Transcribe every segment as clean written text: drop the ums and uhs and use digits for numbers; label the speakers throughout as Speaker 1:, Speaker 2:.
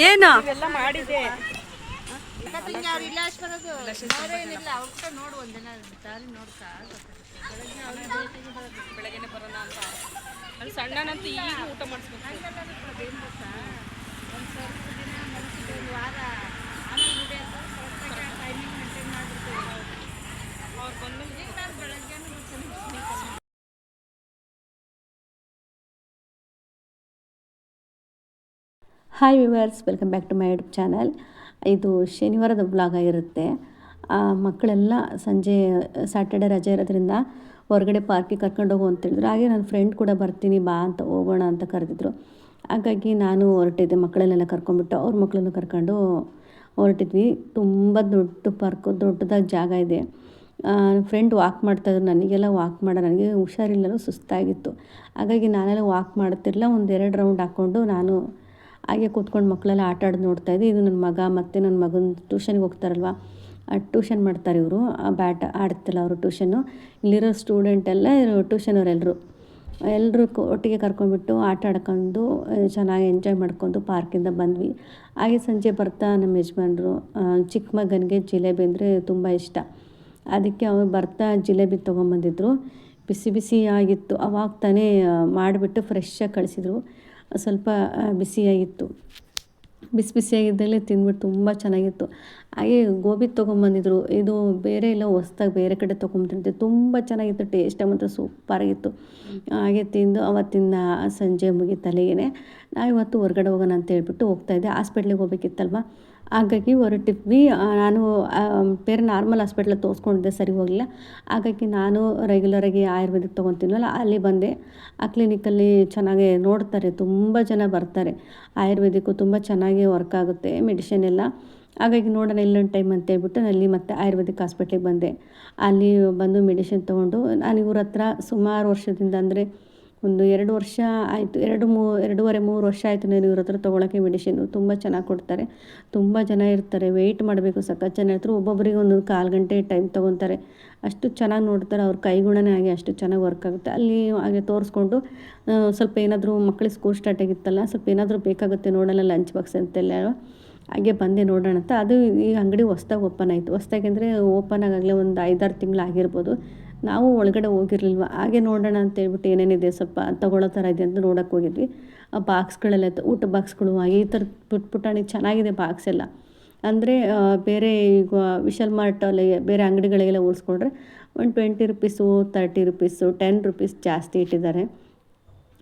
Speaker 1: ಏನು
Speaker 2: ಎಲ್ಲ ಮಾಡಿದೆ. ಬೆಳಗ್ಗೆ ಬರೋಣ ಅಂತ ಅಲ್ಲಿ ಸಣ್ಣನಂತೂ ಈಗ ಊಟ ಮಾಡಿಸ್ಬೇಕು. ಅವ್ರು ಬಂದು
Speaker 3: hi viewers, welcome back to my YouTube channel. ಇದು ಶನಿವಾರದ ವ್ಲಾಗ್ ಆಗಿರುತ್ತೆ. ಮಕ್ಕಳೆಲ್ಲ ಸಂಜೆ ಸ್ಯಾಟರ್ಡೆ ರಜೆ ಇರೋದ್ರಿಂದ ಹೊರಗಡೆ ಪಾರ್ಕಿಗೆ ಕರ್ಕೊಂಡು ಹೋಗು ಅಂತೇಳಿದ್ರು. ಹಾಗೆ ನನ್ನ ಫ್ರೆಂಡ್ ಕೂಡ ಬರ್ತೀನಿ ಬಾ ಅಂತ ಹೋಗೋಣ ಅಂತ ಕರೆದಿದ್ರು. ಹಾಗಾಗಿ ನಾನು ಹೊರಟಿದ್ದೆ, ಮಕ್ಕಳನ್ನೆಲ್ಲ ಕರ್ಕೊಂಡ್ಬಿಟ್ಟು ಅವ್ರ ಮಕ್ಕಳನ್ನು ಕರ್ಕೊಂಡು ಹೊರಟಿದ್ವಿ. ತುಂಬ ದೊಡ್ಡ ಪಾರ್ಕು, ದೊಡ್ಡದಾಗಿ ಜಾಗ ಇದೆ. ಫ್ರೆಂಡ್ ವಾಕ್ ಮಾಡ್ತಾಯಿದ್ರು, ನನಗೆಲ್ಲ ವಾಕ್ ನನಗೆ ಹುಷಾರಿಲ್ಲಲು ಸುಸ್ತಾಗಿತ್ತು. ಹಾಗಾಗಿ ನಾನೆಲ್ಲ ವಾಕ್ ಮಾಡ್ತಿರಲಿಲ್ಲ. 1-2 ರೌಂಡ್ ಹಾಕ್ಕೊಂಡು ನಾನು ಹಾಗೆ ಕೂತ್ಕೊಂಡು ಮಕ್ಕಳೆಲ್ಲ ಆಟ ಆಡೋದು ನೋಡ್ತಾಯಿದ್ದೆ. ಇದು ನನ್ನ ಮಗ ಮತ್ತು ನನ್ನ ಮಗನ ಟ್ಯೂಷನ್ಗೆ ಹೋಗ್ತಾರಲ್ವ, ಟ್ಯೂಷನ್ ಮಾಡ್ತಾರೆ ಇವರು. ಬ್ಯಾಟ್ ಆಡ್ತಿಲ್ಲ ಅವರು ಟ್ಯೂಷನ್ನು. ಇಲ್ಲಿರೋ ಸ್ಟೂಡೆಂಟ್ ಎಲ್ಲ ಟ್ಯೂಷನ್ ಅವರೆಲ್ಲರೂ ಒಟ್ಟಿಗೆ ಕರ್ಕೊಂಡ್ಬಿಟ್ಟು ಆಟ ಆಡ್ಕೊಂಡು ಚೆನ್ನಾಗಿ ಎಂಜಾಯ್ ಮಾಡ್ಕೊಂಡು ಪಾರ್ಕಿಂದ ಬಂದ್ವಿ. ಹಾಗೆ ಸಂಜೆ ಬರ್ತಾ ನಮ್ಮ ಯಜಮಾನ್ರು ಚಿಕ್ಕ ಮಗನಿಗೆ ಜಿಲೇಬಿ ಅಂದರೆ ತುಂಬ ಇಷ್ಟ. ಅದಕ್ಕೆ ಅವ್ರು ಬರ್ತಾ ಜಿಲೇಬಿ ತೊಗೊಂಬಂದಿದ್ರು. ಬಿಸಿ ಬಿಸಿ ಆಗಿತ್ತು. ಅವಾಗ ತಾನೇ ಮಾಡಿಬಿಟ್ಟು ಫ್ರೆಶ್ಶಾಗಿ ಕಳಿಸಿದ್ರು. ಸ್ವಲ್ಪ ಬಿಸಿಯಾಗಿತ್ತು. ಬಿಸಿ ಬಿಸಿಯಾಗಿದ್ದಾಗಲೇ ತಿಂದ್ಬಿಟ್ಟು ತುಂಬ ಚೆನ್ನಾಗಿತ್ತು. ಹಾಗೆ ಗೋಬಿ ತೊಗೊಂಬಂದಿದ್ರು. ಇದು ಬೇರೆ ಎಲ್ಲ ಹೊಸ್ದಾಗಿ ಬೇರೆ ಕಡೆ ತೊಗೊಂಬಂದಿದ್ದೆ, ತುಂಬ ಚೆನ್ನಾಗಿತ್ತು. ಟೇಸ್ಟ್ ಮಾತ್ರ ಸೂಪರಾಗಿತ್ತು. ಹಾಗೆ ತಿಂದು ಅವತ್ತಿನ ಸಂಜೆ ಮುಗೀತು ಅಲ್ಲಿಗೆ. ನಾವು ಇವತ್ತು ಹೊರಗಡೆ ಹೋಗೋಣ ಅಂತ ಹೇಳ್ಬಿಟ್ಟು ಹೋಗ್ತಾಯಿದ್ದೆ. ಹಾಸ್ಪಿಟ್ಲಿಗೆ ಹೋಗ್ಬೇಕಿತ್ತಲ್ವ, ಹಾಗಾಗಿ ಹೊರಟಿದ್ವಿ. ನಾನು ಬೇರೆ ನಾರ್ಮಲ್ ಹಾಸ್ಪಿಟ್ಲಿಗೆ ತೋರಿಸ್ಕೊಂಡಿದ್ದೆ, ಸರಿ ಹೋಗಲಿಲ್ಲ. ಹಾಗಾಗಿ ನಾನು ರೆಗ್ಯುಲರಾಗಿ ಆಯುರ್ವೇದಿಕ್ ತೊಗೊತೀನಲ್ಲ, ಅಲ್ಲಿ ಬಂದೆ. ಆ ಕ್ಲಿನಿಕಲ್ಲಿ ಚೆನ್ನಾಗಿ ನೋಡ್ತಾರೆ, ತುಂಬ ಜನ ಬರ್ತಾರೆ. ಆಯುರ್ವೇದಿಕ್ಕು ತುಂಬ ಚೆನ್ನಾಗಿ ವರ್ಕ್ ಆಗುತ್ತೆ ಮೆಡಿಷನ್ ಎಲ್ಲ. ಹಾಗಾಗಿ ನೋಡೋಣ ಇಲ್ಲೊಂದು ಟೈಮ್ ಅಂತ ಹೇಳ್ಬಿಟ್ಟು ಅಲ್ಲಿ ಮತ್ತೆ ಆಯುರ್ವೇದಿಕ್ ಹಾಸ್ಪಿಟ್ಲಿಗೆ ಬಂದೆ. ಅಲ್ಲಿ ಬಂದು ಮೆಡಿಷನ್ ತೊಗೊಂಡು ನಾನು ಇವ್ರ ಹತ್ರ ಸುಮಾರು ವರ್ಷದಿಂದ, ಅಂದರೆ ಒಂದು 2 ವರ್ಷ ಆಯಿತು, 2-3 ವರ್ಷ ಆಯಿತು ನಾನು ಇವ್ರ ಹತ್ರ ತೊಗೊಳಕ್ಕೆ ಮೆಡಿಷನ್ನು. ತುಂಬ ಚೆನ್ನಾಗಿ ಕೊಡ್ತಾರೆ. ತುಂಬ ಜನ ಇರ್ತಾರೆ, ವೆಯ್ಟ್ ಮಾಡಬೇಕು, ಸಖತ್ ಜನ ಇರ್ತಾರೆ. ಒಬ್ಬೊಬ್ಬರಿಗೆ 1-4 ಗಂಟೆ ಟೈಮ್ ತೊಗೊತಾರೆ. ಅಷ್ಟು ಚೆನ್ನಾಗಿ ನೋಡ್ತಾರೆ. ಅವ್ರ ಕೈಗುಣನೇ ಹಾಗೆ ಅಷ್ಟು ಚೆನ್ನಾಗಿ ವರ್ಕ್ ಆಗುತ್ತೆ. ಅಲ್ಲಿ ಹಾಗೆ ತೋರಿಸ್ಕೊಂಡು ಸ್ವಲ್ಪ ಏನಾದರೂ ಮಕ್ಕಳಿಗೆ ಸ್ಕೂಲ್ ಸ್ಟಾರ್ಟ್ ಆಗಿತ್ತಲ್ಲ, ಸ್ವಲ್ಪ ಏನಾದರೂ ಬೇಕಾಗುತ್ತೆ ನೋಡೋಣ ಲಂಚ್ ಬಾಕ್ಸ್ ಅಂತೆಲ್ಲ, ಹಾಗೆ ಬಂದೆ ನೋಡೋಣ ಅಂತ. ಅದು ಈ ಅಂಗಡಿ ಹೊಸ್ದಾಗಿ ಓಪನ್ ಆಯಿತು. ಹೊಸ್ದಾಗಿ ಅಂದರೆ ಓಪನ್ ಆಗಾಗಲೇ ಒಂದು 5-6 ತಿಂಗಳು ಆಗಿರ್ಬೋದು. ನಾವು ಒಳಗಡೆ ಹೋಗಿರಲಿಲ್ವ, ಹಾಗೆ ನೋಡೋಣ ಅಂತ ಹೇಳ್ಬಿಟ್ಟು ಏನೇನಿದೆ ಸ್ವಲ್ಪ ತೊಗೊಳ್ಳೋ ಥರ ಇದೆ ಅಂತ ನೋಡೋಕ್ಕೆ ಹೋಗಿದ್ವಿ. ಆ ಬಾಕ್ಸ್ಗಳೆಲ್ಲ ಊಟ ಬಾಕ್ಸ್ಗಳು ಈ ಥರ ಪುಟಾಣಿ ಚೆನ್ನಾಗಿದೆ ಬಾಕ್ಸ್ ಎಲ್ಲ. ಅಂದರೆ ಬೇರೆ ಈಗ ವಿಶಾಲ್ ಮಾರ್ಟಲ್ಲಿ ಬೇರೆ ಅಂಗಡಿಗಳಿಗೆಲ್ಲ ಹೋಲಿಸ್ಕೊಂಡ್ರೆ ಒಂದು 20 ರುಪೀಸು, 30 ರುಪೀಸು, 10 ರುಪೀಸ್ ಜಾಸ್ತಿ ಇಟ್ಟಿದ್ದಾರೆ.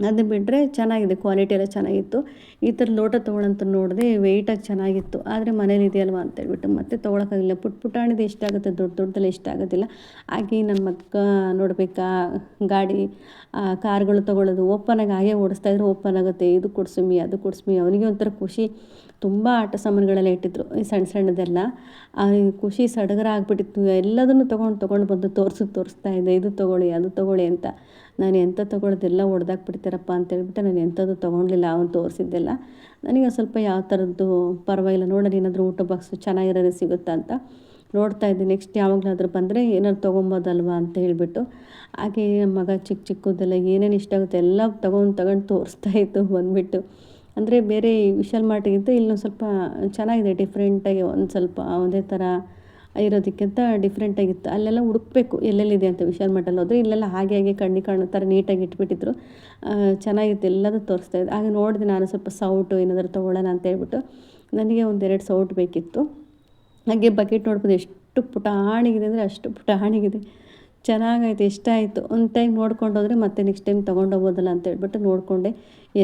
Speaker 3: ಅದು ಬಿಟ್ಟರೆ ಚೆನ್ನಾಗಿದೆ, ಕ್ವಾಲಿಟಿ ಎಲ್ಲ ಚೆನ್ನಾಗಿತ್ತು. ಈ ಥರ ಲೋಟ ತೊಗೊಳಂತ ನೋಡಿದೆ, ವೆಯ್ಟಾಗಿ ಚೆನ್ನಾಗಿತ್ತು. ಆದರೆ ಮನೇಲಿ ಇದೆಯಲ್ವ ಅಂತೇಳ್ಬಿಟ್ಟು ಮತ್ತೆ ತೊಗೊಳಕ್ಕಾಗಿಲ್ಲ. ಪುಟಾಣಿದು ಇಷ್ಟ ಆಗುತ್ತೆ, ದೊಡ್ಡದೆಲ್ಲ ಇಷ್ಟ ಆಗೋದಿಲ್ಲ. ಹಾಗೆ ನನ್ನ ಮಕ್ಕ ನೋಡಬೇಕಾ ಗಾಡಿ ಕಾರ್ಗಳು ತೊಗೊಳ್ಳೋದು, ಓಪನಾಗಿ ಹಾಗೆ ಓಡಿಸ್ತಾಯಿದ್ರು, ಓಪನ್ ಆಗುತ್ತೆ, ಇದು ಕೊಡ್ಸುಮ್ಮಿ ಅದು ಕೊಡ್ಸುಮ್ಮಿ. ಅವನಿಗೆ ಒಂಥರ ಖುಷಿ. ತುಂಬ ಆಟ ಸಾಮಾನುಗಳೆಲ್ಲ ಇಟ್ಟಿದ್ರು, ಈ ಸಣ್ಣದೆಲ್ಲ. ಖುಷಿ ಸಡಗರ ಆಗಿಬಿಟ್ಟಿತ್ತು. ಎಲ್ಲದನ್ನು ತೊಗೊಂಡು ಬಂದು ತೋರಿಸ್ತಾ ಇದ್ದೆ, ಇದು ತೊಗೊಳ್ಳಿ ಅದು ತೊಗೊಳ್ಳಿ ಅಂತ. ನಾನು ಎಂಥ ತೊಗೊಳ್ಳೋದೆಲ್ಲ ಹೊಡೆದಾಕ್ಬಿಡ್ತಾರಪ್ಪ ಅಂತೇಳ್ಬಿಟ್ಟು ನಾನು ಎಂಥದ್ದು ತೊಗೊಳ್ಲಿಲ್ಲ. ಅವ್ನು ತೋರಿಸಿದ್ದೆಲ್ಲ ನನಗೆ ಸ್ವಲ್ಪ ಯಾವ ಥರದ್ದು ಪರವಾಗಿಲ್ಲ, ನೋಡೋಣ ಏನಾದರೂ ಊಟ ಬಾಕ್ಸು ಚೆನ್ನಾಗಿರೋದು ಸಿಗುತ್ತಾ ಅಂತ ನೋಡ್ತಾಯಿದ್ದೆ. ನೆಕ್ಸ್ಟ್ ಯಾವಾಗಲಾದರೂ ಬಂದರೆ ಏನಾದ್ರು ತೊಗೊಬೋದಲ್ವ ಅಂತ ಹೇಳಿಬಿಟ್ಟು. ಹಾಗೆ ನಮ್ಮ ಮಗ ಚಿಕ್ಕದೆಲ್ಲ ಏನೇನು ಇಷ್ಟ ಆಗುತ್ತೆ ಎಲ್ಲ ತೊಗೊಂಡು ತೋರಿಸ್ತಾ ಇತ್ತು ಬಂದುಬಿಟ್ಟು. ಅಂದರೆ ಬೇರೆ ವಿಶಾಲ್ ಮಾರ್ಟಿಗಿಂತ ಇಲ್ಲೊಂದು ಸ್ವಲ್ಪ ಚೆನ್ನಾಗಿದೆ, ಡಿಫ್ರೆಂಟಾಗಿ ಒಂದು ಸ್ವಲ್ಪ ಒಂದೇ ಥರ ಇರೋದಕ್ಕಿಂತ ಡಿಫ್ರೆಂಟಾಗಿತ್ತು. ಅಲ್ಲೆಲ್ಲ ಹುಡುಕಬೇಕು ಎಲ್ಲೆಲ್ಲಿದೆ ಅಂತ. ವಿಶಾಲ್ ಮಾರ್ಟಲ್ಲಿ ಹೋದರೆ ಇಲ್ಲೆಲ್ಲ ಹಾಗೆ ಕಣ್ಣಿಗೆ ಕಾಣೋ ಥರ ನೀಟಾಗಿ ಇಟ್ಬಿಟ್ಟಿದ್ರು. ಚೆನ್ನಾಗಿತ್ತು, ಎಲ್ಲದೂ ತೋರಿಸ್ತಾಯಿದ್ದು. ಹಾಗೆ ನೋಡಿದೆ ನಾನು ಸ್ವಲ್ಪ ಸೌಟು ಏನಾದರೂ ತೊಗೊಳ್ಳೋಣ ಅಂತ ಹೇಳ್ಬಿಟ್ಟು. ನನಗೆ 1-2 ಸೌಟ್ ಬೇಕಿತ್ತು. ಹಾಗೆ ಬಕೆಟ್ ನೋಡ್ಬೋದು, ಎಷ್ಟು ಪುಟಾಣಿಗಿದೆ ಅಂದರೆ ಅಷ್ಟು ಪುಟಾಣಿಗಿದೆ. ಚೆನ್ನಾಗೈತೆ, ಇಷ್ಟ ಆಯಿತು. ಒಂದು ಟೈಮ್ ನೋಡ್ಕೊಂಡು ಹೋದರೆ ಮತ್ತೆ ನೆಕ್ಸ್ಟ್ ಟೈಮ್ ತೊಗೊಂಡೋಗ್ಬೋದಲ್ಲ ಅಂತ ಹೇಳ್ಬಿಟ್ಟು ನೋಡಿಕೊಂಡೆ.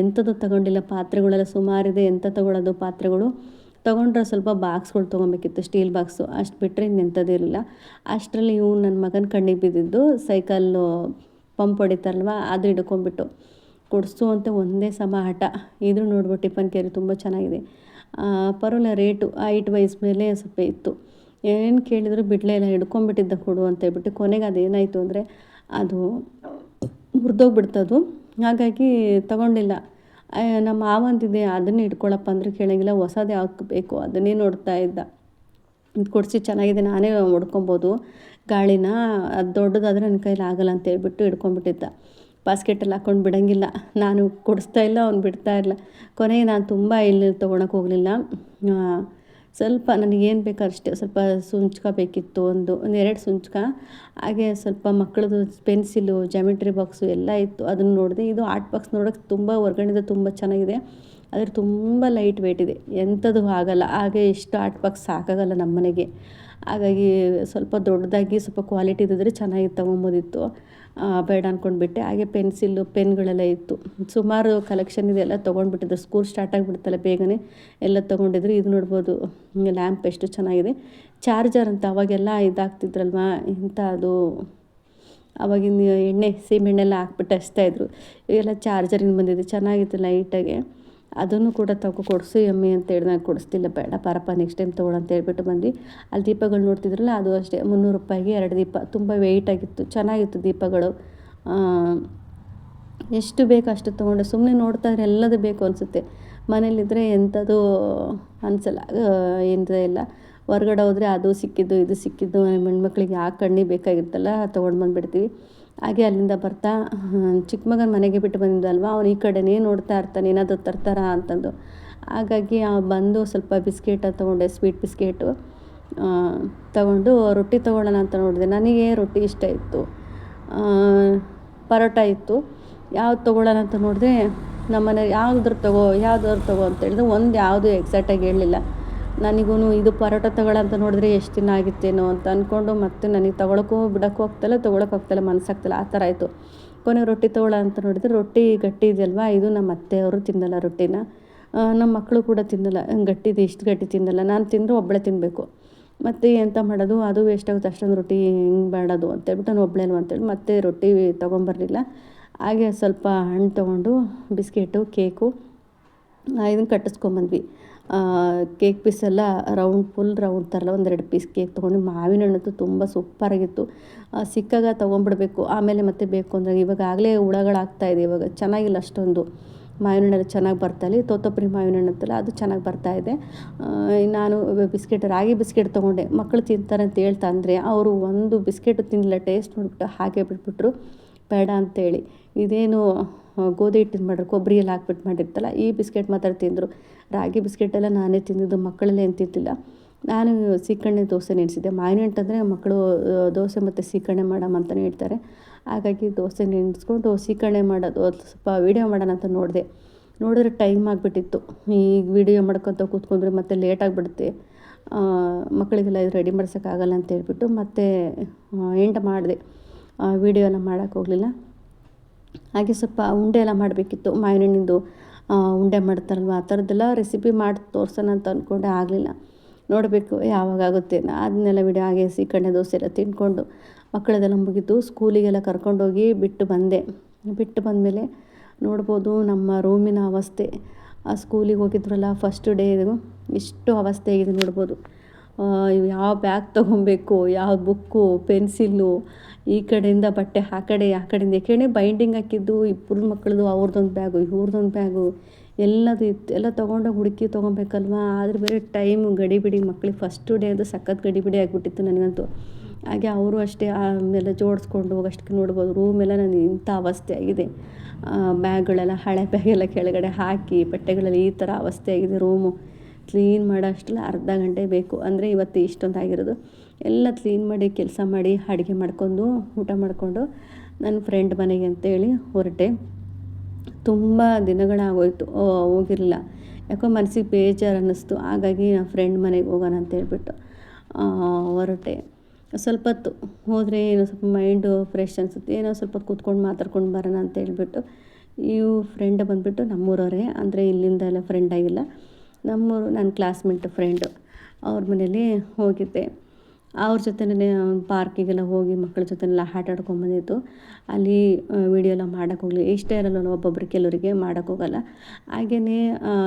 Speaker 3: ಎಂಥದ್ದು ತೊಗೊಂಡಿಲ್ಲ. ಪಾತ್ರೆಗಳೆಲ್ಲ ಸುಮಾರಿದೆ, ಎಂಥ ತೊಗೊಳ್ಳೋದು ಪಾತ್ರೆಗಳು. ತೊಗೊಂಡ್ರೆ ಸ್ವಲ್ಪ ಬಾಕ್ಸ್ಗಳು ತೊಗೊಬೇಕಿತ್ತು, ಸ್ಟೀಲ್ ಬಾಕ್ಸು. ಅಷ್ಟು ಬಿಟ್ಟರೆ ಇನ್ನೆಂಥದ್ದಿರಲಿಲ್ಲ. ಅಷ್ಟರಲ್ಲಿ ನನ್ನ ಮಗನ ಕಣ್ಣಿಗೆ ಬಿದ್ದಿದ್ದು ಸೈಕಲ್ಲು ಪಂಪ್ ಹೊಡಿತಾರಲ್ವ, ಅದು ಹಿಡ್ಕೊಂಬಿಟ್ಟು ಕೊಡಿಸು ಅಂತ ಒಂದೇ ಸಮ ಹಠ. ಇದು ನೋಡ್ಬಿಟ್ಟು ಟಿಫನ್ ಕೇರಿ ತುಂಬ ಚೆನ್ನಾಗಿದೆ, ಪರವಾಗಿಲ್ಲ. ರೇಟು ಹೈಟ್ ವೈಸ್ ಮೇಲೆ ಸ್ವಲ್ಪ ಇತ್ತು. ಏನು ಕೇಳಿದ್ರು ಬಿಡಲೇ ಇಲ್ಲ, ಹಿಡ್ಕೊಂಬಿಟ್ಟಿದ್ದ ಕೊಡು ಅಂತ ಹೇಳ್ಬಿಟ್ಟು. ಕೊನೆಗೆ ಅದೇನಾಯಿತು ಅಂದರೆ ಅದು ಮುರಿದೋಗ್ಬಿಡ್ತದು. ಹಾಗಾಗಿ ತೊಗೊಂಡಿಲ್ಲ. ನಮ್ಮ ಮಾವಂತಿದೆ, ಅದನ್ನೇ ಇಟ್ಕೊಳ್ಳಪ್ಪ ಅಂದರೆ ಕೇಳೋಂಗಿಲ್ಲ. ಹೊಸದು ಯಾವ್ದು ಬೇಕು ಅದನ್ನೇ ನೋಡ್ತಾ ಇದ್ದ. ಇದು ಕೊಡಿಸಿ ಚೆನ್ನಾಗಿದೆ, ನಾನೇ ಹೊಡ್ಕೊಬೋದು ಗಾಳಿನ, ಅದು ದೊಡ್ಡದಾದರೆ ನನ್ನ ಕೈಲಿ ಆಗಲ್ಲ ಅಂತ ಹೇಳ್ಬಿಟ್ಟು ಹಿಡ್ಕೊಂಬಿಟ್ಟಿದ್ದ. ಬಾಸ್ಕೆಟಲ್ಲಿ ಹಾಕ್ಕೊಂಡು ಬಿಡೋಂಗಿಲ್ಲ. ನಾನು ಕೊಡಿಸ್ತಾ ಇಲ್ಲ, ಅವ್ನು ಬಿಡ್ತಾ ಇಲ್ಲ. ಕೊನೆಗೆ ನಾನು ತುಂಬ ಇಲ್ಲಿ ತೊಗೊಳಕ್ಕೆ ಹೋಗಲಿಲ್ಲ. ಸ್ವಲ್ಪ ನನಗೇನು ಬೇಕು ಅಷ್ಟೇ, ಸ್ವಲ್ಪ ಸುಂಚ್ಕ ಬೇಕಿತ್ತು, ಒಂದು 2 ಸುಂಚ್ಕ, ಹಾಗೆ ಸ್ವಲ್ಪ ಮಕ್ಕಳದು ಪೆನ್ಸಿಲು, ಜಾಮಿಟ್ರಿ ಬಾಕ್ಸು ಎಲ್ಲ ಇತ್ತು. ಅದನ್ನು ನೋಡಿದೆ. ಇದು ಆರ್ಟ್ ಬಾಕ್ಸ್ ನೋಡೋಕ್ಕೆ ತುಂಬ ಹೊರ್ಗಡೆಯಿಂದ ತುಂಬ ಚೆನ್ನಾಗಿದೆ, ಆದರೆ ತುಂಬ ಲೈಟ್ ವೆಯ್ಟ್ ಇದೆ, ಎಂಥದ್ದು ಆಗಲ್ಲ. ಹಾಗೆ ಇಷ್ಟು ಆರ್ಟ್ ಬಾಕ್ಸ್ ಸಾಕಾಗಲ್ಲ ನಮ್ಮ ಮನೆಗೆ. ಹಾಗಾಗಿ ಸ್ವಲ್ಪ ದೊಡ್ಡದಾಗಿ ಸ್ವಲ್ಪ ಕ್ವಾಲಿಟಿ ಇದ್ದಿದ್ರೆ ಚೆನ್ನಾಗಿ ತೊಗೊಬೋದಿತ್ತು. ಬೇಡ ಅಂದ್ಕೊಂಡ್ಬಿಟ್ಟೆ. ಹಾಗೆ ಪೆನ್ಸಿಲ್ಲು, ಪೆನ್ಗಳೆಲ್ಲ ಇತ್ತು. ಸುಮಾರು ಕಲೆಕ್ಷನ್ ಇದೆ, ಎಲ್ಲ ತೊಗೊಂಡ್ಬಿಟ್ಟಿದ್ರು. ಸ್ಕೂಲ್ ಸ್ಟಾರ್ಟ್ ಆಗಿಬಿಡ್ತಲ್ಲ ಬೇಗನೆ ಎಲ್ಲ ತೊಗೊಂಡಿದ್ರು. ಇದು ನೋಡ್ಬೋದು, ಲ್ಯಾಂಪ್ ಎಷ್ಟು ಚೆನ್ನಾಗಿದೆ. ಚಾರ್ಜರ್ ಅಂತ ಅವಾಗೆಲ್ಲ ಇದಾಗ್ತಿದ್ರಲ್ವ, ಇಂಥ ಅದು ಅವಾಗಿನ ಎಣ್ಣೆ, ಸೀಮೆಣ್ಣೆಲ್ಲ ಹಾಕ್ಬಿಟ್ಟು ಹಚ್ತಾಯಿದ್ರು. ಇವೆಲ್ಲ ಚಾರ್ಜರಿಂದ ಬಂದಿದೆ, ಚೆನ್ನಾಗಿತ್ತು ಲೈಟಾಗೆ. ಅದನ್ನು ಕೂಡ ಕೊಡಿಸು ಎಮ್ಮೆ ಅಂತ ಹೇಳಿ, ನಾನು ಕೊಡಿಸ್ತಿಲ್ಲ, ಬೇಡ ಪಾರಪ್ಪ ನೆಕ್ಸ್ಟ್ ಟೈಮ್ ತೊಗೊಳ ಅಂತ ಹೇಳ್ಬಿಟ್ಟು ಬಂದ್ವಿ. ಅಲ್ಲಿ ದೀಪಗಳು ನೋಡ್ತಿದ್ರಲ್ಲ, ಅದು ಅಷ್ಟೇ 300 ರೂಪಾಯಿಗೆ 2 ದೀಪ, ತುಂಬ ವೆಯ್ಟಾಗಿತ್ತು, ಚೆನ್ನಾಗಿತ್ತು ದೀಪಗಳು. ಎಷ್ಟು ಬೇಕು ಅಷ್ಟು ತೊಗೊಂಡೆ. ಸುಮ್ಮನೆ ನೋಡ್ತಾ ಇದ್ರೆ ಎಲ್ಲದೂ ಬೇಕು ಅನಿಸುತ್ತೆ. ಮನೇಲಿದ್ದರೆ ಎಂಥದ್ದು ಅನಿಸಲ್ಲ, ಏನದೇ ಇಲ್ಲ. ಹೊರ್ಗಡೆ ಹೋದರೆ ಅದು ಸಿಕ್ಕಿದ್ದು ಇದು ಸಿಕ್ಕಿದ್ದು, ಹೆಣ್ಮಕ್ಳಿಗೆ ಆ ಕಣ್ಣಿ ಬೇಕಾಗಿರ್ತಲ್ಲ, ತೊಗೊಂಡು ಬಂದುಬಿಡ್ತೀವಿ. ಹಾಗೆ ಅಲ್ಲಿಂದ ಬರ್ತಾ ಚಿಕ್ಕ ಮಗನ ಮನೆಗೆ ಬಿಟ್ಟು ಬಂದಿದ್ದಲ್ವ, ಅವನು ಈ ಕಡೆನೇ ನೋಡ್ತಾ ಇರ್ತಾನೆ, ಏನಾದರೂ ತರ್ತಾರಾ ಅಂತಂದು. ಹಾಗಾಗಿ ಬಂದು ಸ್ವಲ್ಪ ಬಿಸ್ಕೆಟ ತೊಗೊಂಡೆ, ಸ್ವೀಟ್ ಬಿಸ್ಕೆಟು ತೊಗೊಂಡು ರೊಟ್ಟಿ ತೊಗೊಳ್ಳೋಣ ಅಂತ ನೋಡಿದೆ. ನನಗೆ ರೊಟ್ಟಿ ಇಷ್ಟ ಇತ್ತು, ಪರೋಟ ಇತ್ತು. ಯಾವ್ದು ತೊಗೊಳ್ಳೋಣ ಅಂತ ನೋಡಿದ್ರೆ ನಮ್ಮನೆ ಯಾವುದಾದ್ರು ತಗೋ ಅಂತ ಹೇಳಿದ್ರೆ ಒಂದು ಯಾವುದು ಎಕ್ಸಾಕ್ಟಾಗಿ ಹೇಳಲಿಲ್ಲ. ನನಗೂ ಇದು ಪರೋಟ ತಗೊಳ್ಳೋ ಅಂತ ನೋಡಿದ್ರೆ ಎಷ್ಟು ದಿನ ಆಗಿತ್ತೇನೋ ಅಂತ ಅಂದ್ಕೊಂಡು, ಮತ್ತೆ ನನಗೆ ಬಿಡೋಕ್ಕೂ ಹೋಗ್ತಾಯಿಲ್ಲ, ಮನಸ್ಸಾಗ್ತಿಲ್ಲ, ಆ ಥರ ಆಯಿತು. ಕೊನೆಗೆ ರೊಟ್ಟಿ ತೊಗೊಳ್ಳೋ ಅಂತ ನೋಡಿದ್ರೆ, ರೊಟ್ಟಿ ಗಟ್ಟಿ ಇದೆಯಲ್ವ, ಇದು ನಮ್ಮ ಅತ್ತೆಯವರು ತಿನ್ನಲ್ಲ ರೊಟ್ಟಿನ, ನಮ್ಮ ಮಕ್ಕಳು ಕೂಡ ತಿನ್ನಲ್ಲ, ಗಟ್ಟಿದೆ, ಇಷ್ಟು ಗಟ್ಟಿ ತಿನ್ನಲ್ಲ. ನಾನು ತಿಂದರೆ ಒಬ್ಬಳೇ ತಿನ್ನಬೇಕು, ಮತ್ತು ಎಂತ ಮಾಡೋದು, ಅದು ವೇಸ್ಟ್ ಆಗುತ್ತೆ, ಅಷ್ಟೊಂದು ರೊಟ್ಟಿ ಹಿಂಗೆ ಮಾಡೋದು ಅಂತೇಳ್ಬಿಟ್ಟು ನಾನು ಒಬ್ಬಳೇನು ಅಂತೇಳಿ ಮತ್ತೆ ರೊಟ್ಟಿ ತೊಗೊಂಬರಲಿಲ್ಲ. ಹಾಗೆ ಸ್ವಲ್ಪ ಹಣ್ಣು ತೊಗೊಂಡು ಬಿಸ್ಕೆಟು, ಕೇಕು ಇದನ್ನು ಕಟ್ಟಿಸ್ಕೊಂಬಂದ್ವಿ. ಕೇಕ್ ಪೀಸೆಲ್ಲ ಫುಲ್ ರೌಂಡ್ ಥರಲ್ಲ, 2 ಪೀಸ್ ಕೇಕ್ ತೊಗೊಂಡು. ಮಾವಿನ ಹಣ್ಣಂತೂ ತುಂಬ ಸೂಪರಾಗಿತ್ತು. ಸಿಕ್ಕಾಗ ತೊಗೊಂಬಿಡ್ಬೇಕು, ಆಮೇಲೆ ಮತ್ತೆ ಬೇಕು ಅಂದರೆ. ಇವಾಗ ಆಗಲೇ ಹುಳಗಳಾಗ್ತಾಯಿದೆ, ಇವಾಗ ಚೆನ್ನಾಗಿಲ್ಲ ಅಷ್ಟೊಂದು. ಮಾವಿನ ಹಣ್ಣೆಲ್ಲ ಚೆನ್ನಾಗಿ ಬರ್ತಾಯಿಲ್ಲ, ತೋತಪುರಿ ಮಾವಿನ ಹಣ್ಣು ಅಂತಲ್ಲ, ಅದು ಚೆನ್ನಾಗಿ ಬರ್ತಾಯಿದೆ. ನಾನು ರಾಗಿ ಬಿಸ್ಕೆಟ್ ತೊಗೊಂಡೆ. ಮಕ್ಕಳು ತಿಂತಾರೆ ಅಂತ ಹೇಳ್ತಾ ಅಂದರೆ, ಅವರು ಒಂದು ಬಿಸ್ಕೆಟು ತಿನ್ನಲಿಲ್ಲ, ಟೇಸ್ಟ್ ನೋಡಿಬಿಟ್ಟು ಹಾಗೆ ಬಿಟ್ಬಿಟ್ರು, ಬೇಡ ಅಂತೇಳಿ. ಇದೇನು ಗೋಧಿ ಹಿಟ್ಟಿನ ಮಾಡ್ರೆ, ಕೊಬ್ಬರಿ ಎಲ್ಲ ಹಾಕ್ಬಿಟ್ಟು ಮಾಡಿರ್ತಲ್ಲ, ಈ ಬಿಸ್ಕೆಟ್ ಮಾತ್ರ ತಿಂದರು. ರಾಗಿ ಬಿಸ್ಕೆಟೆಲ್ಲ ನಾನೇ ತಿಂದಿದ್ದು, ಮಕ್ಕಳೆಲ್ಲ ಏನು ತಿಂತಿಲ್ಲ. ನಾನು ಸೀಕಣ್ಣೆ ದೋಸೆ ನೆನೆಸಿದ್ದೆ. ಮಾವಿನ ಹಣ್ಣಂತಂದರೆ ಮಕ್ಕಳು ದೋಸೆ ಮತ್ತು ಸೀಕಣ್ಣೆ ಮಾಡಮ್ಮ ಅಂತಲೇ ಹೇಳ್ತಾರೆ. ಹಾಗಾಗಿ ದೋಸೆ ನೆನೆಸ್ಕೊಂಡು ಸೀಕಣ್ಣೆ ಮಾಡೋದು ಸ್ವಲ್ಪ ವೀಡಿಯೋ ಮಾಡೋಣ ಅಂತ ನೋಡಿದ್ರೆ ಟೈಮ್ ಆಗಿಬಿಟ್ಟಿತ್ತು. ಈಗ ವೀಡಿಯೋ ಮಾಡ್ಕೊತ ಕೂತ್ಕೊಂಡ್ರೆ ಮತ್ತೆ ಲೇಟ್ ಆಗಿಬಿಡುತ್ತೆ, ಮಕ್ಕಳಿಗೆಲ್ಲ ಇದು ರೆಡಿ ಮಾಡ್ಸೋಕ್ಕಾಗಲ್ಲ ಅಂತ ಹೇಳ್ಬಿಟ್ಟು ಮತ್ತೆ ಎಂಡ್ ಮಾಡಿದೆ. ವೀಡಿಯೋ ಎಲ್ಲ ಮಾಡೋಕ್ಕೆ ಹೋಗಲಿಲ್ಲ. ಹಾಗೆ ಸ್ವಲ್ಪ ಉಂಡೆ ಎಲ್ಲ ಮಾಡಬೇಕಿತ್ತು, ಮಾವಿನ ಹಣ್ಣಿಂದು ಉಂಡೆ ಮಾಡ್ತಾರಲ್ವ, ಆ ಥರದ್ದೆಲ್ಲ ರೆಸಿಪಿ ಮಾಡಿ ತೋರ್ಸೋಣ ಅಂತ ಅಂದ್ಕೊಂಡೆ, ಆಗಲಿಲ್ಲ. ನೋಡಬೇಕು ಯಾವಾಗುತ್ತೆ. ಅದನ್ನೆಲ್ಲ ವಿಡಿಯೋ ಹಾಗೆ ಸೀಕಣ್ಣೆ ದೋಸೆ ಎಲ್ಲ ತಿಂದ್ಕೊಂಡು ಮಕ್ಕಳದೆಲ್ಲ ಮುಗಿತು. ಸ್ಕೂಲಿಗೆಲ್ಲ ಕರ್ಕೊಂಡೋಗಿ ಬಿಟ್ಟು ಬಂದಮೇಲೆ ನೋಡ್ಬೋದು ನಮ್ಮ ರೂಮಿನ ಅವಸ್ಥೆ. ಆ ಸ್ಕೂಲಿಗೆ ಹೋಗಿದ್ರಲ್ಲ ಫಸ್ಟ್ ಡೇ, ಇದು ಎಷ್ಟು ಅವಸ್ಥೆ ಆಗಿದೆ ನೋಡ್ಬೋದು. ಯಾವ ಬ್ಯಾಗ್ ತೊಗೊಬೇಕು, ಯಾವ ಬುಕ್ಕು, ಪೆನ್ಸಿಲ್ಲು, ಈ ಕಡೆಯಿಂದ ಬಟ್ಟೆ ಆ ಕಡೆಯಿಂದ ಈ ಕಡೆ ಬೈಂಡಿಂಗ್ ಹಾಕಿದ್ದು, ಇಬ್ಬರು ಮಕ್ಕಳದು ಅವ್ರದ್ದೊಂದು ಬ್ಯಾಗು ಇವ್ರದ್ದೊಂದು ಬ್ಯಾಗು ಎಲ್ಲದು ಇತ್ತು. ಎಲ್ಲ ತೊಗೊಂಡೋಗಿ ಹುಡುಕಿ ತೊಗೊಬೇಕಲ್ವ, ಆದರೆ ಬೇರೆ ಟೈಮು ಗಡಿಬಿಡಿ. ಮಕ್ಕಳಿಗೆ ಫಸ್ಟು ಡೇ ಅದು ಸಖತ್ ಗಡಿಬಿಡಿ ಆಗಿಬಿಟ್ಟಿತ್ತು ನನಗಂತೂ. ಹಾಗೆ ಅವರು ಅಷ್ಟೇ ಆಮೇಲೆ ಜೋಡಿಸ್ಕೊಂಡು ಹೋಗೋಷ್ಟಕ್ಕೆ ನೋಡ್ಬೋದು ರೂಮೆಲ್ಲ ನನಗೆ ಇಂಥ ಅವಸ್ಥೆ ಆಗಿದೆ. ಬ್ಯಾಗ್ಗಳೆಲ್ಲ ಹಳೆ ಬ್ಯಾಗೆಲ್ಲ ಕೆಳಗಡೆ ಹಾಕಿ, ಬಟ್ಟೆಗಳೆಲ್ಲ ಈ ಥರ ಅವಸ್ಥೆ ಆಗಿದೆ. ರೂಮು ಕ್ಲೀನ್ ಮಾಡೋ ಅಷ್ಟೆಲ್ಲ ಅರ್ಧ ಗಂಟೆ ಬೇಕು. ಅಂದರೆ ಇವತ್ತು ಇಷ್ಟೊಂದು ಆಗಿರೋದು. ಎಲ್ಲ ಕ್ಲೀನ್ ಮಾಡಿ, ಕೆಲಸ ಮಾಡಿ, ಅಡುಗೆ ಮಾಡ್ಕೊಂಡು ಊಟ ಮಾಡಿಕೊಂಡು ನನ್ನ ಫ್ರೆಂಡ್ ಮನೆಗೆ ಅಂತೇಳಿ ಹೊರಟೆ. ತುಂಬ ದಿನಗಳಾಗೋಯ್ತು ಹೋಗಿರಲಿಲ್ಲ, ಯಾಕೋ ಮನಸ್ಸಿಗೆ ಬೇಜಾರು ಅನ್ನಿಸ್ತು. ಹಾಗಾಗಿ ನಾನು ಫ್ರೆಂಡ್ ಮನೆಗೆ ಹೋಗೋಣ ಅಂತೇಳ್ಬಿಟ್ಟು ಹೊರಟೆ. ಸ್ವಲ್ಪ ಹೊತ್ತು ಹೋದರೆ ಏನೋ ಸ್ವಲ್ಪ ಮೈಂಡು ಫ್ರೆಶ್ ಅನಿಸುತ್ತೆ, ಏನೋ ಸ್ವಲ್ಪ ಕೂತ್ಕೊಂಡು ಮಾತಾಡ್ಕೊಂಡು ಬರೋಣ ಅಂತ ಹೇಳ್ಬಿಟ್ಟು. ಫ್ರೆಂಡ್ ಬಂದುಬಿಟ್ಟು ನಮ್ಮೂರವರೇ, ಅಂದರೆ ಇಲ್ಲಿಂದ ಎಲ್ಲ ಫ್ರೆಂಡ್ ಆಗಿಲ್ಲ, ನಮ್ಮೂರು ನನ್ನ ಕ್ಲಾಸ್ಮೇಟ್ ಫ್ರೆಂಡು. ಅವ್ರ ಮನೇಲಿ ಹೋಗಿದ್ದೆ. ಅವ್ರ ಜೊತೆನೇ ಪಾರ್ಕಿಗೆಲ್ಲ ಹೋಗಿ ಮಕ್ಕಳ ಜೊತೆನೆಲ್ಲ ಆಟ ಆಡ್ಕೊಂಬಂದಿತ್ತು. ಅಲ್ಲಿ ವೀಡಿಯೋ ಎಲ್ಲ ಮಾಡೋಕ್ಕೋಗಲಿ, ಇಷ್ಟ ಇರಲ್ಲ ಒಬ್ಬೊಬ್ರು, ಕೆಲವರಿಗೆ ಮಾಡೋಕ್ಕೋಗಲ್ಲ. ಹಾಗೆಯೇ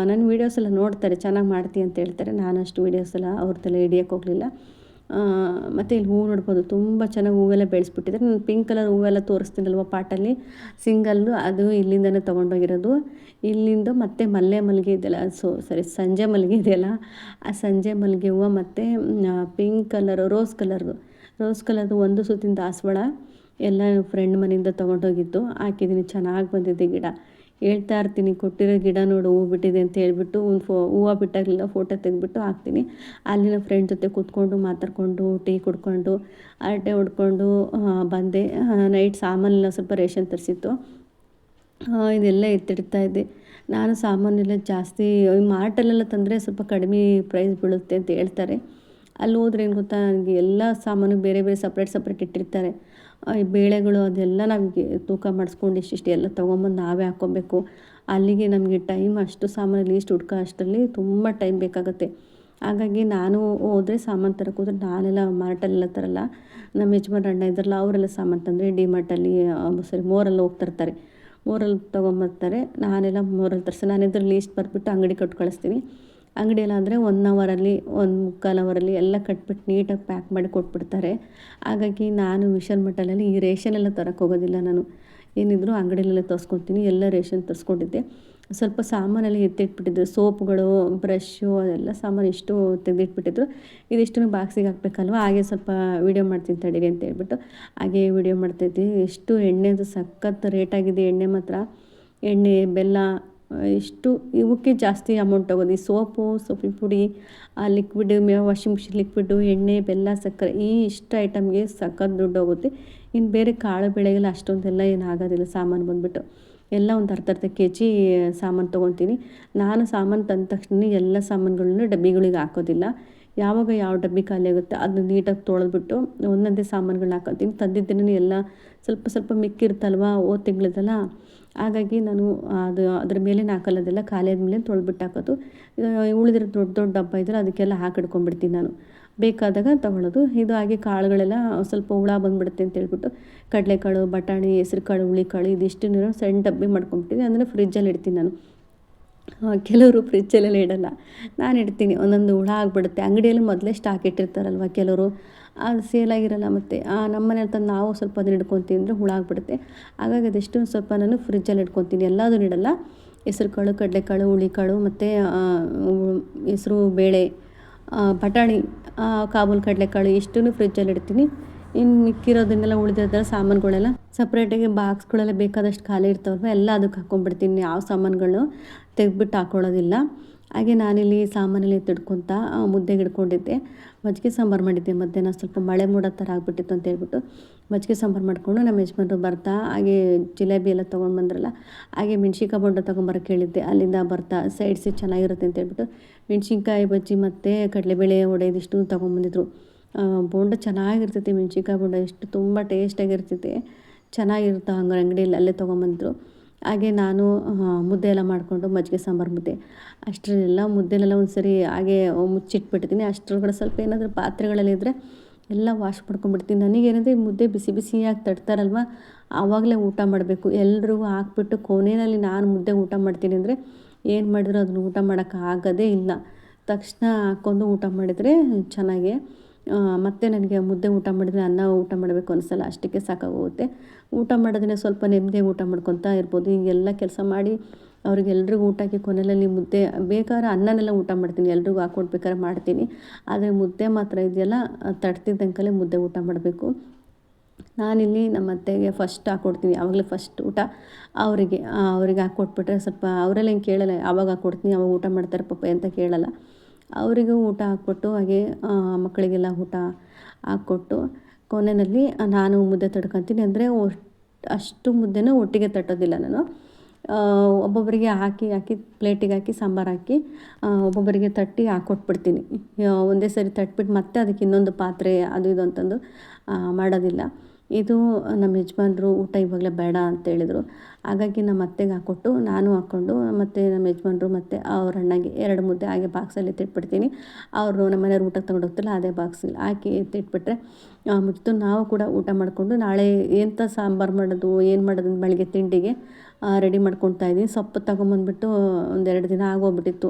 Speaker 3: ನನ್ನ ವೀಡಿಯೋಸ್ ಎಲ್ಲ ನೋಡ್ತಾರೆ, ಚೆನ್ನಾಗಿ ಮಾಡ್ತೀನಿ ಅಂತ ಹೇಳ್ತಾರೆ. ನಾನು ಅಷ್ಟು ವೀಡಿಯೋಸ್ ಎಲ್ಲ ಅವ್ರದ್ದೆಲ್ಲ ಹಿಡಿಯೋಕ್ಕೆ ಹೋಗಲಿಲ್ಲ. ಮತ್ತು ಇಲ್ಲಿ ಹೂವು ನೋಡ್ಬೋದು, ತುಂಬ ಚೆನ್ನಾಗಿ ಹೂವೆಲ್ಲ ಬೆಳೆಸ್ಬಿಟ್ಟಿದ್ದಾರೆ. ನಾನು ಪಿಂಕ್ ಕಲರ್ ಹೂವೆಲ್ಲ ತೋರಿಸ್ತೀನಲ್ವ ಪಾಟಲ್ಲಿ, ಸಿಂಗಲ್ಲು, ಅದು ಇಲ್ಲಿಂದನೇ ತೊಗೊಂಡೋಗಿರೋದು. ಇಲ್ಲಿಂದ ಮತ್ತು ಮಲ್ಲಿಗೆ ಇದೆಯಲ್ಲ, ಸಂಜೆ ಮಲ್ಲಿಗೆ ಇದೆಯಲ್ಲ, ಆ ಸಂಜೆ ಮಲ್ಲಿಗೆ ಹೂವು ಮತ್ತು ಪಿಂಕ್ ಕಲರು ರೋಸ್ ಕಲರ್ದು ಒಂದು ಸುತ್ತಿನ ದಾಸವಾಳ, ಎಲ್ಲ ಫ್ರೆಂಡ್ ಮನೆಯಿಂದ ತೊಗೊಂಡೋಗಿದ್ದು ಹಾಕಿದ್ದೀನಿ. ಚೆನ್ನಾಗಿ ಬಂದಿದೆ ಗಿಡ. ಹೇಳ್ತಾ ಇರ್ತೀನಿ, ಕೊಟ್ಟಿರೋ ಗಿಡ ನೋಡು ಹೂವು ಬಿಟ್ಟಿದೆ ಅಂತ ಹೇಳ್ಬಿಟ್ಟು ಒಂದು ಹೂವು ಬಿಟ್ಟಾಗಲಿಲ್ಲ ಫೋಟೋ ತೆಗೆದ್ಬಿಟ್ಟು ಹಾಕ್ತೀನಿ. ಅಲ್ಲಿನ ಫ್ರೆಂಡ್ ಜೊತೆ ಕೂತ್ಕೊಂಡು ಮಾತಾಡಿಕೊಂಡು ಟೀ ಕುಡ್ಕೊಂಡು ಹರಟೆ ಹೊಡ್ಕೊಂಡು ಬಂದೆ. ನೈಟ್ ಸಾಮಾನೆಲ್ಲ ಸ್ವಲ್ಪ ರೇಷನ್ ತರಿಸಿತ್ತು, ಇದೆಲ್ಲ ಎತ್ತಿಡ್ತಾ ಇದ್ದೆ. ನಾನು ಸಾಮಾನೆಲ್ಲ ಜಾಸ್ತಿ ಮಾರ್ಟಲ್ಲೆಲ್ಲ ತಂದರೆ ಸ್ವಲ್ಪ ಕಡಿಮೆ ಪ್ರೈಸ್ ಬೀಳುತ್ತೆ ಅಂತ ಹೇಳ್ತಾರೆ. ಅಲ್ಲಿ ಹೋದ್ರೆ ಏನು ಗೊತ್ತಾ, ನನಗೆ ಎಲ್ಲ ಸಾಮಾನು ಬೇರೆ ಬೇರೆ ಸಪ್ರೇಟ್ ಇಟ್ಟಿರ್ತಾರೆ. ಈ ಬೇಳೆಗಳು ಅದೆಲ್ಲ ನಮಗೆ ತೂಕ ಮಾಡಿಸ್ಕೊಂಡು ಇಷ್ಟಿಷ್ಟು ಎಲ್ಲ ತೊಗೊಂಬಂದು ನಾವೇ ಹಾಕ್ಕೊಬೇಕು. ಅಲ್ಲಿಗೆ ನಮಗೆ ಟೈಮ್ ಅಷ್ಟು ಸಾಮಾನು ಲೀಸ್ಟ್ ಹುಡ್ಕೋ ಅಷ್ಟರಲ್ಲಿ ತುಂಬ ಟೈಮ್ ಬೇಕಾಗುತ್ತೆ. ಹಾಗಾಗಿ ನಾನು ಹೋದರೆ ಸಾಮಾನು ತರಕ್ಕೆ ಹೋದ್ರೆ ನಾನೆಲ್ಲ ಮಾರ್ಟಲ್ಲೆಲ್ಲ ತರಲ್ಲ. ನಮ್ಮ ಯಜಮಾನ್ರ ಅಣ್ಣ ಇದ್ದಾರಲ್ಲ ಅವರೆಲ್ಲ ಸಾಮಾನು ತಂದರೆ ಡಿಮಾರ್ಟಲ್ಲಿ ಮೋರಲ್ಲಿ ಹೋಗ್ತಿರ್ತಾರೆ, ಮೋರಲ್ಲಿ ತೊಗೊಂಬರ್ತಾರೆ. ನಾನೆಲ್ಲ ಮೋರಲ್ಲಿ ತರಿಸಿ ನಾನಿದ್ರ ಲೀಸ್ಟ್ ಬರೆದ್ಬಿಟ್ಟು ಅಂಗಡಿ ಕೊಟ್ಟು ಕಳಿಸ್ತೀನಿ. ಅಂಗಡಿಯೆಲ್ಲ ಅಂದರೆ 1 ಅವರಲ್ಲಿ 1 ಮುಕ್ಕಾಲು ಅವರಲ್ಲಿ ಎಲ್ಲ ಕಟ್ಬಿಟ್ಟು ನೀಟಾಗಿ ಪ್ಯಾಕ್ ಮಾಡಿ ಕೊಟ್ಬಿಡ್ತಾರೆ. ಹಾಗಾಗಿ ನಾನು ವಿಶಾಲ್ ಮಟ್ಟಲ್ಲಿ ಈ ರೇಷನ್ ಎಲ್ಲ ತರಕ್ಕೆ ಹೋಗೋದಿಲ್ಲ. ನಾನು ಏನಿದ್ರು ಅಂಗಡಿಯಲ್ಲೇ ತರಿಸ್ಕೊತೀನಿ. ಎಲ್ಲ ರೇಷನ್ ತರಿಸ್ಕೊಂಡಿದ್ದೆ. ಸ್ವಲ್ಪ ಸಾಮಾನೆಲ್ಲ ಎತ್ತಿಟ್ಬಿಟ್ಟಿದ್ರು, ಸೋಪ್ಗಳು, ಬ್ರಷ್ಷು, ಅದೆಲ್ಲ ಸಾಮಾನು ಇಷ್ಟು ತೆಗೆದಿಟ್ಬಿಟ್ಟಿದ್ರು. ಇದಿಷ್ಟನ್ನು ಬಾಕ್ಸಿಗೆ ಹಾಕ್ಬೇಕಲ್ವ, ಹಾಗೆ ಸ್ವಲ್ಪ ವೀಡಿಯೋ ಮಾಡ್ತೀನಿ ತಡೀರಿ ಅಂತ ಹೇಳ್ಬಿಟ್ಟು ಹಾಗೆ ವೀಡಿಯೋ ಮಾಡ್ತಾಯಿದ್ದೆ. ಎಷ್ಟು ಎಣ್ಣೆದು ಸಖತ್ ರೇಟಾಗಿದೆ ಎಣ್ಣೆ ಮಾತ್ರ. ಎಣ್ಣೆ, ಬೆಲ್ಲ ಇಷ್ಟು ಇವಕ್ಕೆ ಜಾಸ್ತಿ ಅಮೌಂಟ್ ಆಗೋದು. ಈ ಸೋಪಿನ ಪುಡಿ, ಲಿಕ್ವಿಡ್, ವಾಷಿಂಗ್ ಮಿಷಿನ್ ಲಿಕ್ವಿಡು, ಎಣ್ಣೆ, ಬೆಲ್ಲ, ಸಕ್ಕರೆ ಈ ಇಷ್ಟು ಐಟಮ್ಗೆ ಸಖತ್ ದುಡ್ಡು ಹೋಗುತ್ತೆ. ಇನ್ನು ಬೇರೆ ಕಾಳು ಬೆಳೆಗೆಲ್ಲ ಅಷ್ಟೊಂದೆಲ್ಲ ಏನು ಆಗೋದಿಲ್ಲ. ಸಾಮಾನು ಬಂದುಬಿಟ್ಟು ಎಲ್ಲ ಒಂದು ಅರ್ಧ ಕೆಜಿ ಸಾಮಾನು ತೊಗೊತೀನಿ. ನಾನು ಸಾಮಾನು ತಂದ ತಕ್ಷಣ ಎಲ್ಲ ಸಾಮಾನುಗಳನ್ನೂ ಡಬ್ಬಿಗಳಿಗೆ ಹಾಕೋದಿಲ್ಲ. ಯಾವಾಗ ಯಾವ ಡಬ್ಬಿ ಖಾಲಿ ಆಗುತ್ತೆ ಅದನ್ನ ನೀಟಾಗಿ ತೊಳೆದ್ಬಿಟ್ಟು ಒಂದೊಂದೇ ಸಾಮಾನುಗಳನ್ನ ಹಾಕೋತೀನಿ. ತಂದಿದ್ದೇನೆ ಎಲ್ಲ ಸ್ವಲ್ಪ ಮಿಕ್ಕಿರುತ್ತಲ್ವ ಹೋದ ತಿಂಗಳದೆಲ್ಲ, ಹಾಗಾಗಿ ನಾನು ಅದ್ರ ಮೇಲೆ ಹಾಕಲ್ಲದೆಲ್ಲ ಖಾಲಿ ಆದಮೇಲೆ ತೊಳೆದ್ಬಿಟ್ಟು ಹಾಕೋದು. ಉಳಿದಿರೋ ದೊಡ್ಡ ಡಬ್ಬ ಇದ್ದರೆ ಅದಕ್ಕೆಲ್ಲ ಹಾಕಿಡ್ಕೊಂಡ್ಬಿಡ್ತೀನಿ ನಾನು, ಬೇಕಾದಾಗ ತೊಗೊಳ್ಳೋದು. ಇದು ಹಾಗೆ ಕಾಳುಗಳೆಲ್ಲ ಸ್ವಲ್ಪ ಹುಳ ಬಂದುಬಿಡುತ್ತೆ ಅಂತ ಹೇಳ್ಬಿಟ್ಟು ಕಡಲೆಕಾಳು, ಬಟಾಣಿ, ಹೆಸ್ರು ಕಾಳು, ಹುಳಿಕಾಳು ಇದಿಷ್ಟನ್ನು ಸಣ್ಣ ಡಬ್ಬಿ ಮಾಡ್ಕೊಂಬಿಡ್ತೀನಿ. ಅಂದರೆ ಫ್ರಿಜ್ಜಲ್ಲಿ ಇಡ್ತೀನಿ ನಾನು. ಕೆಲವರು ಫ್ರಿಜ್ಜಲ್ಲೆಲ್ಲ ಇಡಲ್ಲ, ನಾನು ಇಡ್ತೀನಿ. ಒಂದೊಂದು ಹುಳ ಆಗಿಬಿಡುತ್ತೆ. ಅಂಗಡಿಯಲ್ಲಿ ಮೊದಲೇ ಸ್ಟಾಕ್ ಇಟ್ಟಿರ್ತಾರಲ್ವ ಕೆಲವರು, ಅದು ಸೇಲಾಗಿರಲ್ಲ. ಮತ್ತು ನಮ್ಮ ಮನೇಲಿ ತಂದು ನಾವು ಸ್ವಲ್ಪ ಅದನ್ನ ಇಟ್ಕೊತೀವಿ ಅಂದರೆ ಹುಳ ಆಗಿಬಿಡುತ್ತೆ. ಹಾಗಾಗಿ ಅದೆಷ್ಟು ಸ್ವಲ್ಪ ನಾನು ಫ್ರಿಜ್ಜಲ್ಲಿ ಇಟ್ಕೊತೀನಿ. ಎಲ್ಲದೂ ಇಡಲ್ಲ. ಹೆಸ್ರು ಕಾಳು, ಕಡಲೆಕಾಳು, ಹುಳಿಕಾಳು ಮತ್ತು ಹೆಸ್ರು ಬೇಳೆ, ಬಟಾಣಿ, ಕಾಬೂಲ್ ಕಡಲೆಕಾಳು ಇಷ್ಟನ್ನು ಫ್ರಿಜ್ಜಲ್ಲಿ ಇಡ್ತೀನಿ. ಇನ್ನು ಮಿಕ್ಕಿರೋದನ್ನೆಲ್ಲ ಉಳಿದಿರೋದೆಲ್ಲ ಸಾಮಾನುಗಳೆಲ್ಲ ಸಪ್ರೇಟಾಗಿ ಬಾಕ್ಸ್ಗಳೆಲ್ಲ ಬೇಕಾದಷ್ಟು ಖಾಲಿ ಇರ್ತಾವಲ್ವ ಎಲ್ಲ ಅದಕ್ಕೆ ಹಾಕ್ಕೊಂಡ್ಬಿಡ್ತೀನಿ. ಯಾವ ಸಾಮಾನುಗಳು ತೆಗೆದ್ಬಿಟ್ಟು ಹಾಕ್ಕೊಳ್ಳೋದಿಲ್ಲ. ಹಾಗೆ ನಾನಿಲ್ಲಿ ಸಾಮಾನೆಲ್ಲ ಎತ್ತಿಡ್ಕೊತ ಮುದ್ದೆಗೆ ಇಟ್ಕೊಂಡಿದ್ದೆ. ಮಜ್ಜಿಗೆ ಸಾಂಬಾರು ಮಾಡಿದ್ದೆ ಮಧ್ಯಾಹ್ನ. ಸ್ವಲ್ಪ ಮಳೆ ಮೋಡ ಥರ ಆಗಿಬಿಟ್ಟಿತ್ತು ಅಂತ ಹೇಳ್ಬಿಟ್ಟು ಮಜ್ಜಿಗೆ ಸಾಂಬಾರು ಮಾಡಿಕೊಂಡು ನಮ್ಮ ಯಜಮಾನ್ರು ಬರ್ತಾ ಹಾಗೆ ಜಿಲೇಬಿ ಎಲ್ಲ ತೊಗೊಂಡು ಬಂದ್ರಲ್ಲ, ಹಾಗೆ ಮೆಣ್ಸಿನ್ಕಾಯಿ ಬೋಂಡ ತೊಗೊಂಬರೋಕ್ಕೆ ಹೇಳಿದ್ದೆ. ಅಲ್ಲಿಂದ ಬರ್ತಾ ಸೈಡ್ಸಿಗೆ ಚೆನ್ನಾಗಿರುತ್ತೆ ಅಂತ ಹೇಳ್ಬಿಟ್ಟು ಮೆಣ್ಸಿನ್ಕಾಯಿ ಬಜ್ಜಿ ಮತ್ತು ಕಡಲೆಬೇಳೆ ವಡೆ ಇದಿಷ್ಟು ತೊಗೊಂಬಂದಿದ್ರು. ಬೋಂಡ ಚೆನ್ನಾಗಿರ್ತೈತೆ, ಮೆಣ್ಸಿನ್ಕಾಯಿ ಬೋಂಡ ಎಷ್ಟು ತುಂಬ ಟೇಸ್ಟಾಗಿರ್ತೈತೆ, ಚೆನ್ನಾಗಿರುತ್ತೆ. ಅಂಗಡಿಯಲ್ಲಿ ಅಲ್ಲೇ ತೊಗೊಂಬಂದರು. ಹಾಗೆ ನಾನು ಮುದ್ದೆ ಎಲ್ಲ ಮಾಡಿಕೊಂಡು ಮಜ್ಜಿಗೆ ಸಾಂಬಾರು ಮುದ್ದೆ ಅಷ್ಟರಲ್ಲೆಲ್ಲ ಮುದ್ದೆಲೆಲ್ಲ ಒಂದು ಸರಿ ಹಾಗೆ ಮುಚ್ಚಿಟ್ಬಿಟ್ಟಿದ್ದೀನಿ. ಅಷ್ಟರೊಳಗಡೆ ಸ್ವಲ್ಪ ಏನಾದರೂ ಪಾತ್ರೆಗಳಲ್ಲಿದ್ದರೆ ಎಲ್ಲ ವಾಶ್ ಮಾಡ್ಕೊಂಡ್ಬಿಡ್ತೀನಿ. ನನಗೇನಂದರೆ ಮುದ್ದೆ ಬಿಸಿಯಾಗಿ ತಟ್ತಾರಲ್ವ ಆವಾಗಲೇ ಊಟ ಮಾಡಬೇಕು. ಎಲ್ರಿಗೂ ಹಾಕ್ಬಿಟ್ಟು ಕೊನೆಯಲ್ಲಿ ನಾನು ಮುದ್ದೆ ಊಟ ಮಾಡ್ತೀನಿ ಅಂದರೆ ಏನು ಮಾಡಿದ್ರು ಅದನ್ನು ಊಟ ಮಾಡೋಕ್ಕಾಗೋದೇ ಇಲ್ಲ. ತಕ್ಷಣ ಹಾಕ್ಕೊಂಡು ಊಟ ಮಾಡಿದರೆ ಚೆನ್ನಾಗೆ. ಮತ್ತು ನನಗೆ ಮುದ್ದೆ ಊಟ ಮಾಡಿದರೆ ಅನ್ನ ಊಟ ಮಾಡಬೇಕು ಅನಿಸಲ್ಲ, ಅಷ್ಟಕ್ಕೆ ಸಾಕಾಗೋಗುತ್ತೆ. ಊಟ ಮಾಡೋದನ್ನೇ ಸ್ವಲ್ಪ ನೆಮ್ಮದಿ ಊಟ ಮಾಡ್ಕೊತಾ ಇರ್ಬೋದು. ಹೀಗೆಲ್ಲ ಕೆಲಸ ಮಾಡಿ ಅವ್ರಿಗೆಲ್ರಿಗೂ ಊಟ ಹಾಕಿ ಕೊನೆಯಲ್ಲಿ ಮುದ್ದೆ ಬೇಕಾದ್ರೆ ಅನ್ನನೆಲ್ಲ ಊಟ ಮಾಡ್ತೀನಿ, ಎಲ್ರಿಗೂ ಹಾಕ್ಕೊಡ್ಬೇಕಾದ್ರೆ ಮಾಡ್ತೀನಿ. ಆದರೆ ಮುದ್ದೆ ಮಾತ್ರ ಇದೆಯಲ್ಲ ತಟ್ತಿದ್ದಂಕಲೇ ಮುದ್ದೆ ಊಟ ಮಾಡಬೇಕು. ನಾನಿಲ್ಲಿ ನಮ್ಮ ಅತ್ತೆಗೆ ಫಸ್ಟ್ ಹಾಕ್ಕೊಡ್ತೀನಿ. ಆವಾಗಲೇ ಫಸ್ಟ್ ಊಟ ಅವರಿಗೆ ಹಾಕ್ಕೊಟ್ಬಿಟ್ರೆ ಸ್ವಲ್ಪ ಅವರೆಲ್ಲ ಹಿಂಗೆ ಕೇಳಲ್ಲ, ಆವಾಗ ಹಾಕ್ಕೊಡ್ತೀನಿ ಅವಾಗ ಊಟ ಮಾಡ್ತಾರೆ ಪಾಪ ಅಂತ ಕೇಳಲ್ಲ. ಅವರಿಗೂ ಊಟ ಹಾಕ್ಕೊಟ್ಟು ಹಾಗೆ ಮಕ್ಕಳಿಗೆಲ್ಲ ಊಟ ಹಾಕ್ಕೊಟ್ಟು ಕೊನೆಯಲ್ಲಿ ನಾನು ಮುದ್ದೆ ತಡ್ಕೊತೀನಿ. ಅಂದರೆ ಅಷ್ಟು ಮುದ್ದೆನೂ ಒಟ್ಟಿಗೆ ತಟ್ಟೋದಿಲ್ಲ ನಾನು. ಒಬ್ಬೊಬ್ಬರಿಗೆ ಹಾಕಿ ಪ್ಲೇಟಿಗೆ ಹಾಕಿ ಸಾಂಬಾರು ಹಾಕಿ ಒಬ್ಬೊಬ್ಬರಿಗೆ ತಟ್ಟಿ ಹಾಕ್ಕೊಟ್ಬಿಡ್ತೀನಿ. ಒಂದೇ ಸರಿ ತಟ್ಬಿಟ್ಟು ಮತ್ತೆ ಅದಕ್ಕೆ ಇನ್ನೊಂದು ಪಾತ್ರೆ ಅದು ಇದು ಅಂತಂದು ಮಾಡೋದಿಲ್ಲ. ಇದು ನಮ್ಮ ಯಜಮಾನ್ರು ಊಟ ಇವಾಗಲೇ ಬೇಡ ಅಂತ ಹೇಳಿದರು. ಹಾಗಾಗಿ ನಮ್ಮ ಅತ್ತೆಗೆ ಹಾಕ್ಕೊಟ್ಟು ನಾನು ಹಾಕ್ಕೊಂಡು ಮತ್ತು ನಮ್ಮ ಯಜಮಾನ್ರು ಮತ್ತು ಅವ್ರ ಅಣ್ಣಗೆ 2 ಮುದ್ದೆ ಹಾಗೆ ಬಾಕ್ಸಲ್ಲಿ ಎತ್ತಿಟ್ಬಿಡ್ತೀನಿ. ಅವರು ನಮ್ಮ ಮನೆಯವ್ರು ಊಟಕ್ಕೆ ತೊಗೊಂಡೋಗ್ತಿಲ್ಲ, ಅದೇ ಬಾಕ್ಸಲ್ಲಿ ಹಾಕಿ ಎತ್ತಿಟ್ಬಿಟ್ರೆ ಮುಗಿತು. ನಾವು ಕೂಡ ಊಟ ಮಾಡಿಕೊಂಡು ನಾಳೆ ಎಂಥ ಸಾಂಬಾರು ಮಾಡೋದು ಏನು ಮಾಡೋದು ಬೆಳಗ್ಗೆ ತಿಂಡಿಗೆ ರೆಡಿ ಮಾಡ್ಕೊತಾ ಇದ್ದೀನಿ. ಸೊಪ್ಪು ತೊಗೊಂಬಂದ್ಬಿಟ್ಟು 1-2 ದಿನ ಆಗೋಗ್ಬಿಟ್ಟಿತ್ತು.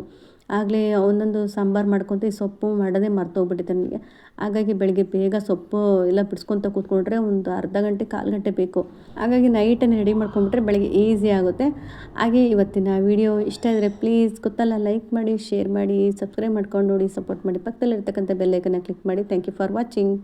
Speaker 3: ಆಗಲೇ ಒಂದೊಂದು ಸಾಂಬಾರು ಮಾಡ್ಕೊತ ಈ ಸೊಪ್ಪು ಮಾಡೋದೇ ಮರ್ತೋಗ್ಬಿಟ್ಟಿತ್ತು ನನಗೆ. ಹಾಗಾಗಿ ಬೆಳಗ್ಗೆ ಬೇಗ ಸೊಪ್ಪು ಎಲ್ಲ ಬಿಡಿಸ್ಕೊತ ಕೂತ್ಕೊಂಡ್ರೆ ಒಂದು ಅರ್ಧ ಗಂಟೆ 1/4 ಗಂಟೆ ಬೇಕು. ಹಾಗಾಗಿ ನೈಟನ್ನು ರೆಡಿ ಮಾಡ್ಕೊಂಡ್ಬಿಟ್ರೆ ಬೆಳಗ್ಗೆ ಈಸಿ ಆಗುತ್ತೆ. ಹಾಗೆ ಇವತ್ತಿನ ವಿಡಿಯೋ ಇಷ್ಟ ಇದ್ದರೆ ಪ್ಲೀಸ್ ಗೊತ್ತಲ್ಲ ಲೈಕ್ ಮಾಡಿ, ಶೇರ್ ಮಾಡಿ, ಸಬ್ಸ್ಕ್ರೈಬ್ ಮಾಡ್ಕೊಂಡು ನೋಡಿ, ಸಪೋರ್ಟ್ ಮಾಡಿ. ಪಕ್ಕದಲ್ಲಿರ್ತಕ್ಕಂಥ ಬೆಲ್ ಐಕನ್ನ ಕ್ಲಿಕ್ ಮಾಡಿ. Thank you for watching.